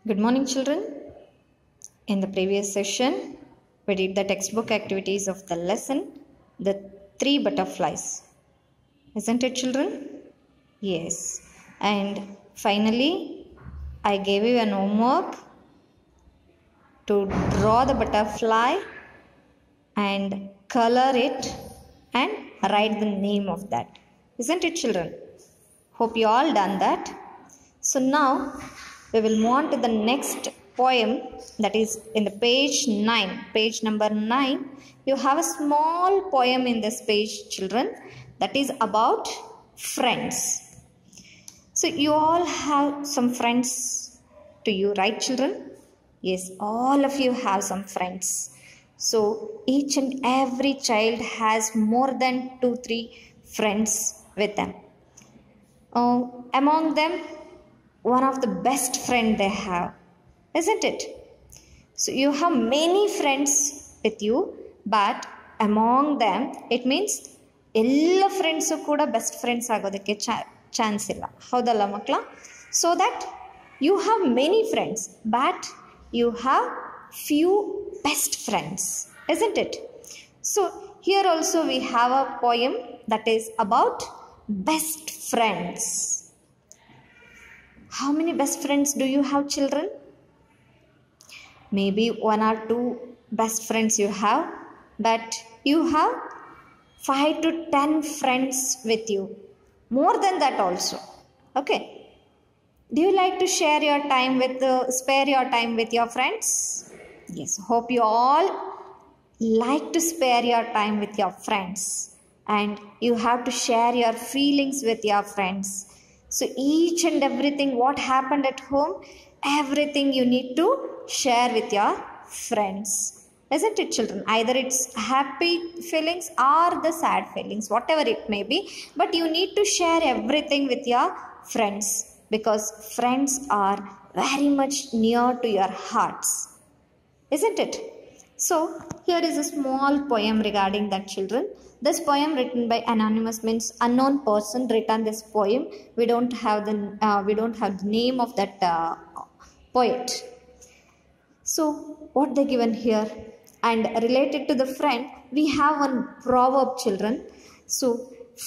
Good morning, children. In the previous session, we did the textbook activities of the lesson, The Three Butterflies. Isn't it, children? Yes. And finally, I gave you an homework to draw the butterfly and color it and write the name of that. Isn't it, children? Hope you all done that. So now we will move on to the next poem, that is in the page number 9. You have a small poem in this page, children, that is about friends. So you all have some friends to you, right, children? Yes, all of you have some friends. So each and every child has more than 2-3 friends with them. Among them, one of the best friend they have, isn't it? So you have many friends with you, but among them, it means ಎಲ್ಲ friends ಕೂಡ best friends ಆಗೋದಕ್ಕೆ chance ಇಲ್ಲ, ಹೌದಲ್ಲ ಮಕ್ಕಳ? So that you have many friends but you have few best friends, isn't it? So here also we have a poem that is about best friends. How many best friends do you have, children? Maybe 1 or 2 best friends you have, but you have 5 to 10 friends with you. More than that also. Okay. Do you like to spare your time with your friends? Yes. Hope you all like to spare your time with your friends. And you have to share your feelings with your friends. So each and everything what happened at home, everything you need to share with your friends. Isn't it, children? Either it's happy feelings or the sad feelings, whatever it may be. But you need to share everything with your friends because friends are very much near to your hearts. Isn't it? So here is a small poem regarding that, children. This poem written by anonymous means unknown person written this poem. We don't have the name of that poet. So what they given here, and related to the friend, we have one proverb, children. So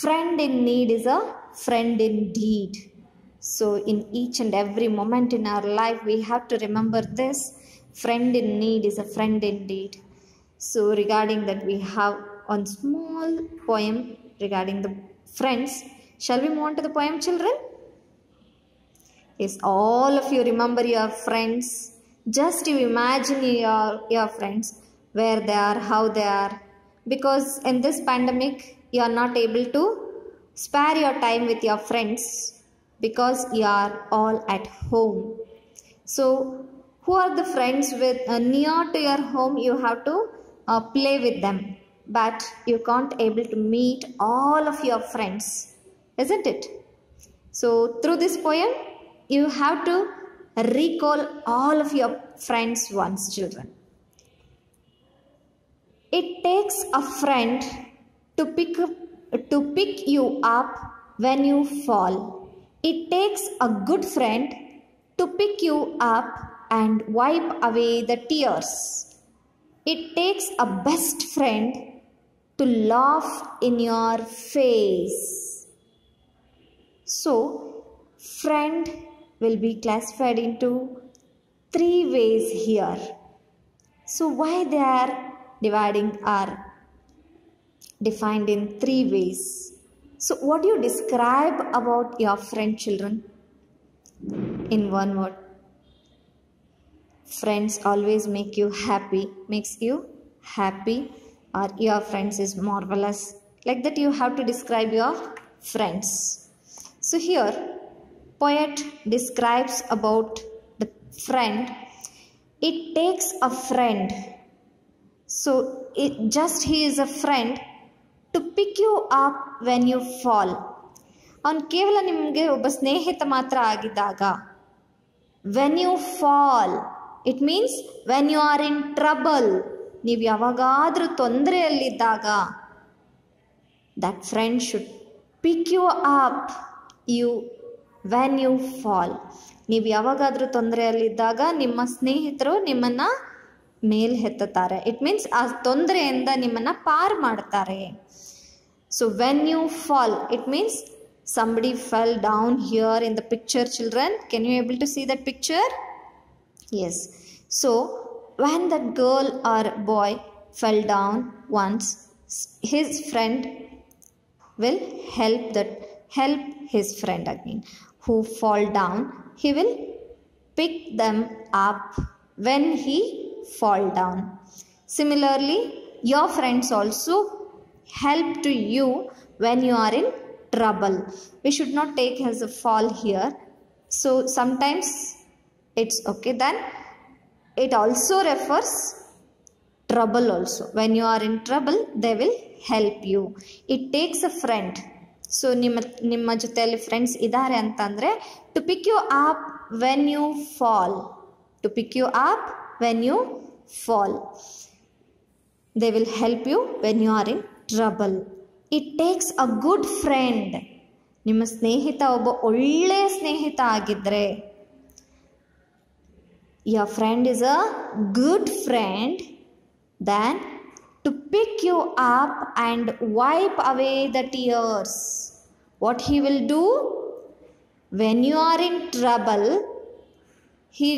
friend in need is a friend indeed. So in each and every moment in our life, we have to remember this. Friend in need is a friend indeed. So regarding that, we have one small poem regarding the friends. Shall we move on to the poem, children? Yes, all of you remember your friends. Just you imagine your friends, where they are, how they are. Because in this pandemic, you are not able to spare your time with your friends because you are all at home. So who are the friends with near to your home? You have to play with them, but you can't able to meet all of your friends, isn't it? So through this poem, you have to recall all of your friends once, children. It takes a friend to pick you up when you fall. It takes a good friend to pick you up and wipe away the tears. It takes a best friend to laugh in your face. So, friend will be classified into 3 ways here. So, why they are defined in 3 ways? So, what do you describe about your friend, children? In one word. Friends always makes you happy, or your friends is marvelous. Like that you have to describe your friends. So here, poet describes about the friend. It takes a friend. So he is a friend to pick you up when you fall. ಅವನು ಕೇವಲ ನಿಮಗೆ ಒಬ್ಬ ಸ್ನೇಹಿತ ಮಾತ್ರ ಆಗಿದ್ದಾಗ, when you fall, it means when you are in trouble, ನೀವು ಯಾವಾಗಾದರೂ ತೊಂದರೆಯಲ್ಲಿದ್ದಾಗ, that friend should pick you up when you fall. ನೀವು ಯಾವಾಗಾದರೂ ತೊಂದರೆಯಲ್ಲಿದ್ದಾಗ ನಿಮ್ಮ ಸ್ನೇಹಿತರು ನಿಮ್ಮನ್ನು ಮೇಲೆ ಎತ್ತುತ್ತಾರೆ. ಇಟ್ ಮೀನ್ಸ್ ಆ ತೊಂದರೆಯಿಂದ ನಿಮ್ಮನ್ನು ಪಾರು ಮಾಡ್ತಾರೆ. So when you fall, it means somebody fell down here in the picture, children. Can you able to see that picture? Yes. So when that girl or boy fell down once, his friend will help his friend again who fall down. He will pick them up when he fall down. Similarly, your friends also help to you when you are in trouble. We should not take as a fall here. So sometimes it's okay. Then it also refers trouble also. When you are in trouble, they will help you. It takes a friend. So ನಿಮ್ಮ ಜೊತೆಯಲ್ಲಿ friends ಇದ್ದಾರೆ ಅಂತಂದರೆ to pick you up when you fall. To pick you up when you fall. They will help you when you are in trouble. It takes a good friend. ನಿಮ್ಮ ಸ್ನೇಹಿತ ಒಬ್ಬ ಒಳ್ಳೆಯ ಸ್ನೇಹಿತ ಆಗಿದ್ದರೆ, your friend is a good friend, then to pick you up and wipe away the tears. What he will do? When you are in trouble, he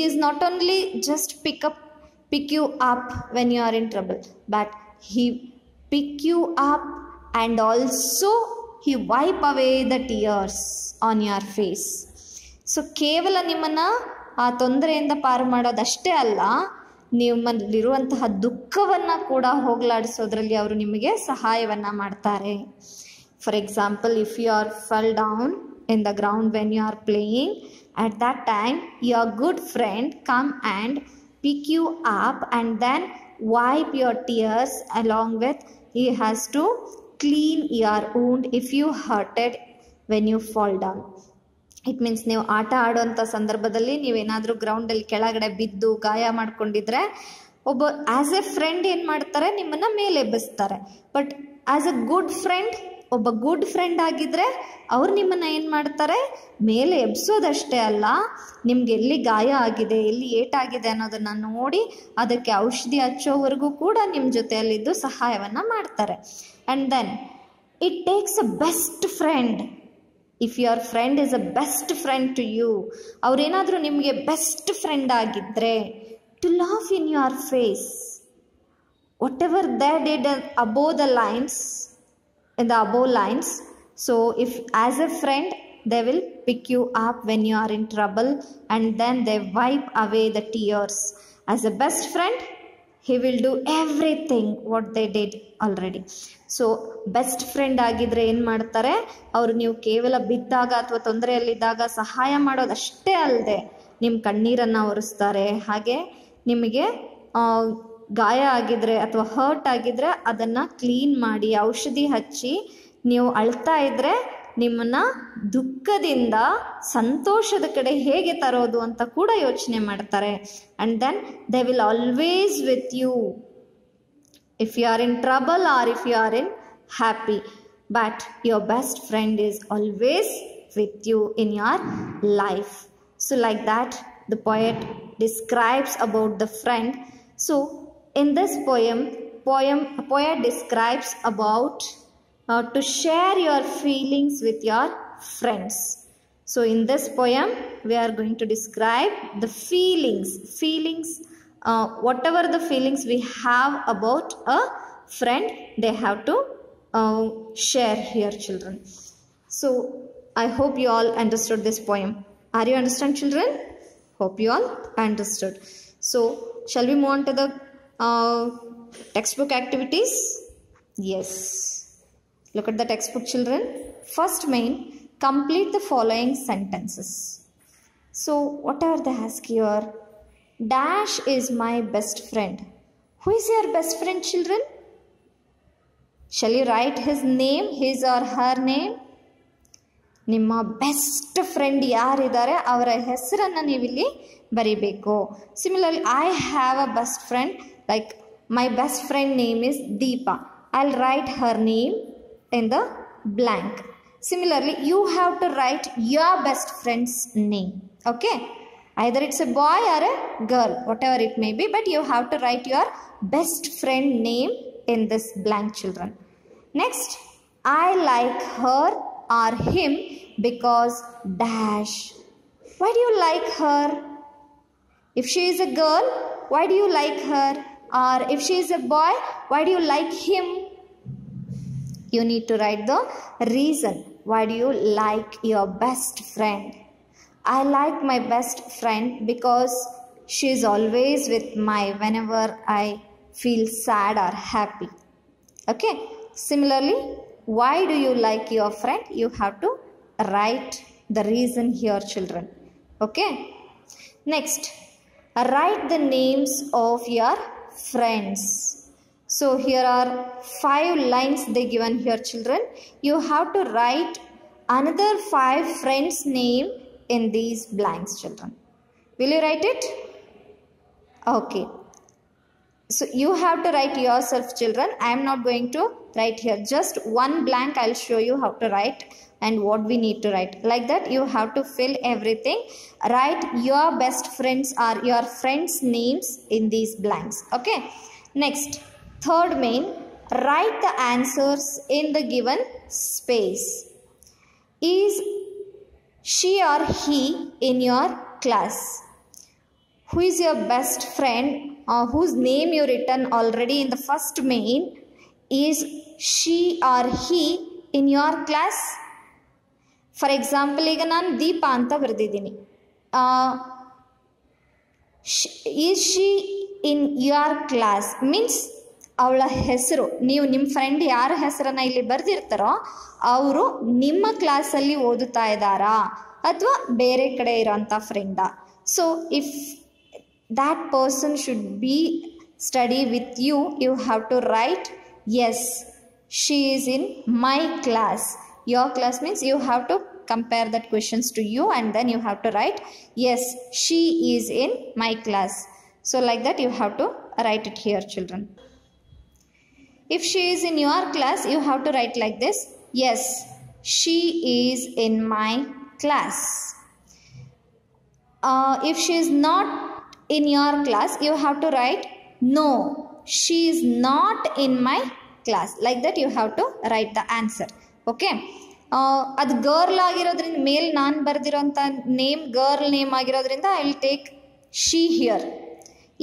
is not only just pick you up when you are in trouble, but he pick you up and also he wipe away the tears on your face. So ಕೇವಲ ನಿಮ್ಮನ್ನು ಆ ತೊಂದರೆಯಿಂದ ಪಾರು ಮಾಡೋದಷ್ಟೇ ಅಲ್ಲ, ನಿಮ್ಮಲ್ಲಿರುವಂತಹ ದುಃಖವನ್ನು ಕೂಡ ಹೋಗಲಾಡಿಸೋದ್ರಲ್ಲಿ ಅವರು ನಿಮಗೆ ಸಹಾಯವನ್ನು ಮಾಡ್ತಾರೆ. For example, if you are fell down in the ground when you are playing, at that time your good friend come and pick you up and then wipe your tears, along with he has to clean your wound if you hurted when you fall down. It means ನೀವು ಆಟ ಆಡುವಂಥ ಸಂದರ್ಭದಲ್ಲಿ ನೀವೇನಾದರೂ ಗ್ರೌಂಡಲ್ಲಿ ಕೆಳಗಡೆ ಬಿದ್ದು ಗಾಯ ಮಾಡ್ಕೊಂಡಿದ್ರೆ ಒಬ್ಬ ಆ್ಯಸ್ ಎ ಫ್ರೆಂಡ್ ಏನು ಮಾಡ್ತಾರೆ, ನಿಮ್ಮನ್ನು ಮೇಲೆ ಎಬ್ಬಿಸ್ತಾರೆ. But as a good friend, ಒಬ್ಬ ಗುಡ್ ಫ್ರೆಂಡ್ ಆಗಿದ್ದರೆ ಅವ್ರು ನಿಮ್ಮನ್ನು ಏನು ಮಾಡ್ತಾರೆ, ಮೇಲೆ ಎಬ್ಸೋದಷ್ಟೇ ಅಲ್ಲ, ನಿಮ್ಗೆ ಎಲ್ಲಿ ಗಾಯ ಆಗಿದೆ, ಎಲ್ಲಿ ಏಟಾಗಿದೆ ಅನ್ನೋದನ್ನು ನೋಡಿ ಅದಕ್ಕೆ ಔಷಧಿ ಹಚ್ಚೋವರೆಗೂ ಕೂಡ ನಿಮ್ಮ ಜೊತೆಯಲ್ಲಿದ್ದು ಸಹಾಯವನ್ನು ಮಾಡ್ತಾರೆ. And then it takes a best friend. If your friend is a best friend to you, ಅವರೇನಾದರೂ ನಿಮಗೆ ಬೆಸ್ಟ್ ಫ್ರೆಂಡ್ ಆಗಿದ್ದರೆ, to laugh in your face whatever they did above the lines, in the above lines. So if as a friend they will pick you up when you are in trouble and then they wipe away the tears. As a best friend, he will do everything what they did already. So best friend ಆಗಿದ್ರೆ ಏನು ಮಾಡ್ತಾರೆ, ಅವರು ನೀವು ಕೇವಲ ಬಿದ್ದಾಗ ಅಥವಾ ತೊಂದರೆಯಲ್ಲಿದ್ದಾಗ ಸಹಾಯ ಮಾಡೋದಷ್ಟೇ ಅಲ್ಲದೆ ನಿಮ್ಮ ಕಣ್ಣೀರನ್ನು ಒರೆಸ್ತಾರೆ. ಹಾಗೆ ನಿಮಗೆ ಗಾಯ ಆಗಿದ್ರೆ ಅಥವಾ ಹರ್ಟ್ ಆಗಿದ್ರೆ ಅದನ್ನು ಕ್ಲೀನ್ ಮಾಡಿ ಔಷಧಿ ಹಚ್ಚಿ, ನೀವು ಅಳ್ತಾ ಇದ್ದರೆ ನಿಮ್ಮನ್ನು ದುಃಖದಿಂದ ಸಂತೋಷದ ಕಡೆ ಹೇಗೆ ತರೋದು ಅಂತ ಕೂಡ ಯೋಚನೆ ಮಾಡ್ತಾರೆ. And then they will always with you if you are in trouble or if you are in happy. But your best friend is always with you in your life. So like that the poet describes about the friend. So in this poem, a poet describes about to share your feelings with your friends. So in this poem, we are going to describe the feelings, whatever the feelings we have about a friend, they have to share here, children. So I hope you all understood this poem. Are you understand, children? Hope you all understood. So shall we move on to the textbook activities? Yes. Look at the textbook, children. First main, complete the following sentences. So whatever they ask here, Dash is my best friend. Who is your best friend, children? Shall you write his name, his or her name? ನಿಮ್ಮ best friend ಯಾರಿದ್ದಾರೆ ಅವರ ಹೆಸರನ್ನು ನೀವಿಲ್ಲಿ ಬರಿಬೇಕು. Similarly, I have a best friend. Like my best friend name is Deepa. I'll write her name in the blank. Similarly, you have to write your best friend's name. Okay. Either it's a boy or a girl, whatever it may be, but you have to write your best friend name in this blank, children. Next, I like her or him because dash. Why do you like her? If she is a girl, why do you like her? Or if she is a boy, why do you like him? You need to write the reason. Why do you like your best friend? I like my best friend because she is always with me whenever I feel sad or happy. Okay. Similarly, why do you like your friend? You have to write the reason here, children. Okay. Next, write the names of your friends. So here are 5 lines they given here, children. You have to write another 5 friends' name in these blanks, children. Will you write it? Okay. So you have to write yourself, children. I am not going to write here. Just one blank I will show you how to write and what we need to write. Like that you have to fill everything. Write your best friends or your friends' names in these blanks. Okay. Next, third main, write the answers in the given space. Is she or he in your class? Who is your best friend or whose name you written already in the first main? Is she or he in your class? For example, ಈಗ ನಾನು ದೀಪ ಅಂತ ಬರೆದಿದ್ದೀನಿ. Is she in your class means ಅವಳ ಹೆಸರು, ನೀವು ನಿಮ್ಮ friend ಯಾರ ಹೆಸರನ್ನ ಇಲ್ಲಿ ಬರೆದಿರ್ತಾರೋ ಅವರು ನಿಮ್ಮ ಕ್ಲಾಸಲ್ಲಿ ಓದುತ್ತಾ ಇದ್ದಾರಾ ಅಥವಾ ಬೇರೆ ಕಡೆ ಇರೋಂಥ ಫ್ರೆಂಡಾ? So if that person should be study with you, you have to write yes, she is in my class. Your class means you have to compare that questions to you and then you have to write yes, she is in my class. So like that you have to write it here, children. If she is in your class, you have to write like this: yes, she is in my class. If she is not in your class, you have to write no, she is not in my class. Like that you have to write the answer. Okay. ಅದು girl ಆಗಿರೋದ್ರಿಂದ ಮೇಲ್ ನಾನು ಬರೆದಿರೋಂಥ name girl name ಆಗಿರೋದ್ರಿಂದ I will take she here.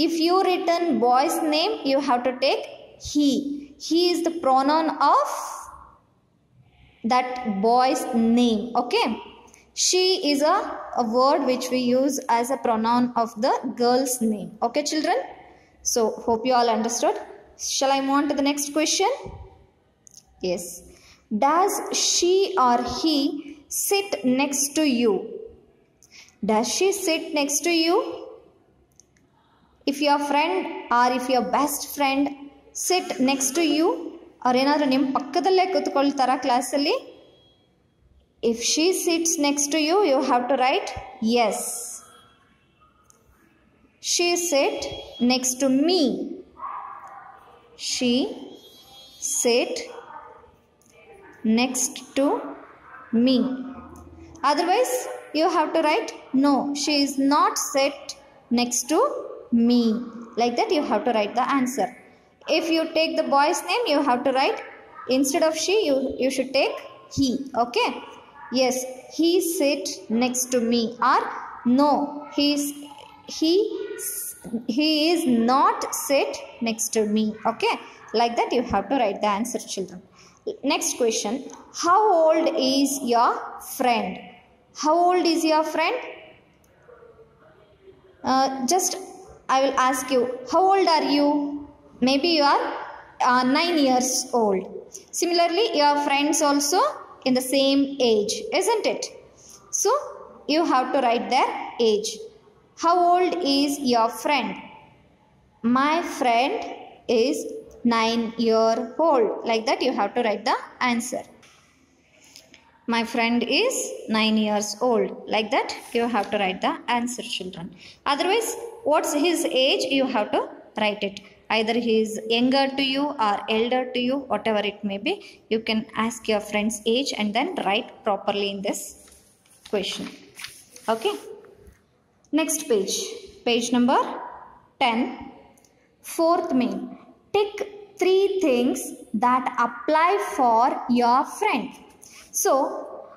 If you return boys name you have to take he. He is the pronoun of that boy's name. Okay. She is a word which we use as a pronoun of the girl's name. Okay, children. So hope you all understood. Shall I move on to the next question? Yes. Does she or he sit next to you? Does she sit next to you? If your friend or if your best friend sit next to you or ಏನಾದರೂ ನಿಮ್ಮ ಪಕ್ಕದಲ್ಲೇ ಕೂತ್ಕೊಳ್ತಾರಾ ಕ್ಲಾಸಲ್ಲಿ? If she sits next to you, you have to write yes. She sit next to me. She sit next to me. Otherwise, you have to write no, she is not sit next to me. Like that you have to write the answer. If you take the boy's name, you have to write instead of she, you should take he. Okay. Yes, he sit next to me, or no, he is not sit next to me. Okay. Like that you have to write the answer, children. Next question. How old is your friend? How old is your friend? Just I will ask you, how old are you? Maybe you are 9 years old. Similarly, your friends also in the same age, isn't it? So you have to write their age. How old is your friend? My friend is 9-year-old. Like that you have to write the answer. My friend is 9 years old. Like that you have to write the answer, children. Otherwise, what's his age? You have to write it. Either he is younger to you or elder to you, whatever it may be. You can ask your friend's age and then write properly in this question. Okay. Next page. Page number 10. Fourth main. Tick 3 things that apply for your friend. So,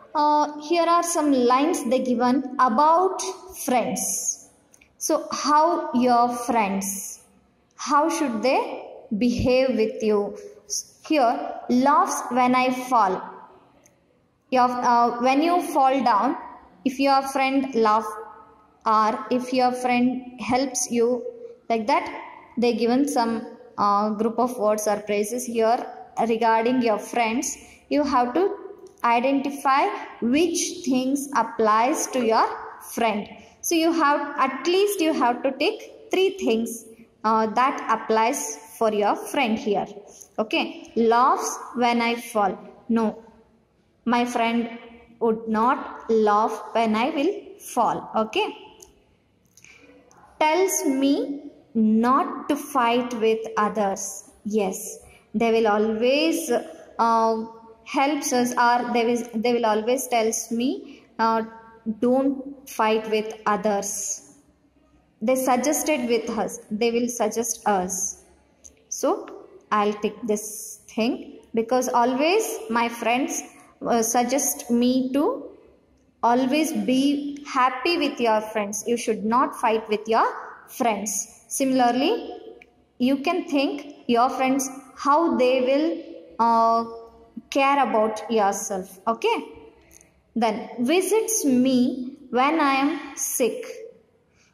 here are some lines they given about friends. So, how your friends, how should they behave with you? Here, laughs when I fall. When you fall down, if your friend laugh or if your friend helps you, like that, they given some group of words or phrases here regarding your friends. You have to identify which things applies to your friend. So you have, at least you have to take 3 things that applies for your friend here. Okay. Laughs when I fall. No, my friend would not laugh when I will fall. Okay. Tells me not to fight with others. Yes, they will always helps us, or they will always tells me don't fight with others. They suggested with us. They will suggest us. So I'll take this thing because always my friends suggest me to always be happy with your friends. You should not fight with your friends. Similarly, you can think your friends how they will care about yourself. Okay. Then visits me when I am sick.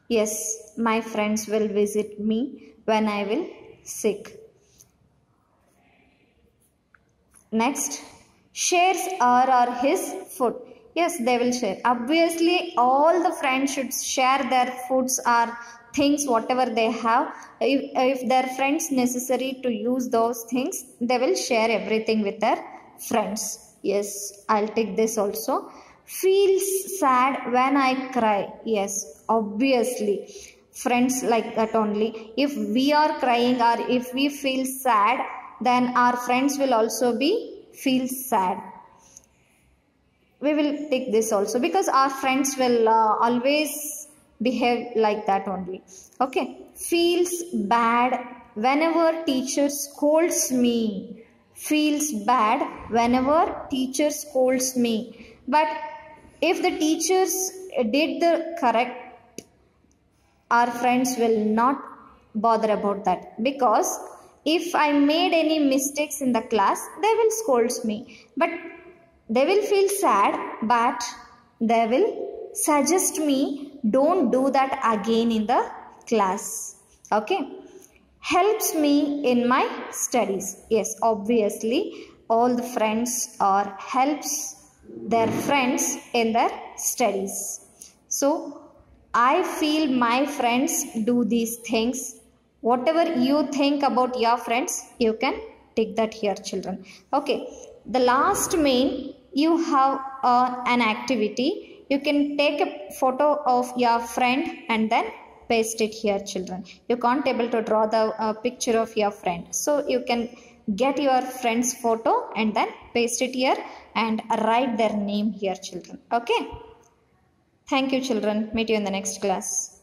Yes, my friends will visit me when I will sick. Next, shares her or his food. Yes, they will share. Obviously, all the friends should share their foods or things, whatever they have. If their friends necessary to use those things, they will share everything with their friends. Yes, I'll take this also. Feels sad when I cry. Yes, obviously. Friends like that only. If we are crying or if we feel sad, then our friends will also feel sad. We will take this also because our friends will always behave like that only. Okay. Feels bad whenever teacher scolds me. Feels bad whenever teacher scolds me. But if the teachers did the correct, our friends will not bother about that, because if I made any mistakes in the class, they will scold me. But they will feel sad, but they will suggest me don't do that again in the class. Okay. Helps me in my studies. Yes, obviously all the friends or helps their friends in their studies. So I feel my friends do these things. Whatever you think about your friends, you can take that here, children. Okay. The last main, you have an activity. You can take a photo of your friend and then paste it here, children. You can't able to draw the picture of your friend. So you can get your friend's photo and then paste it here and write their name here, children. Okay. Thank you, children. Meet you in the next class.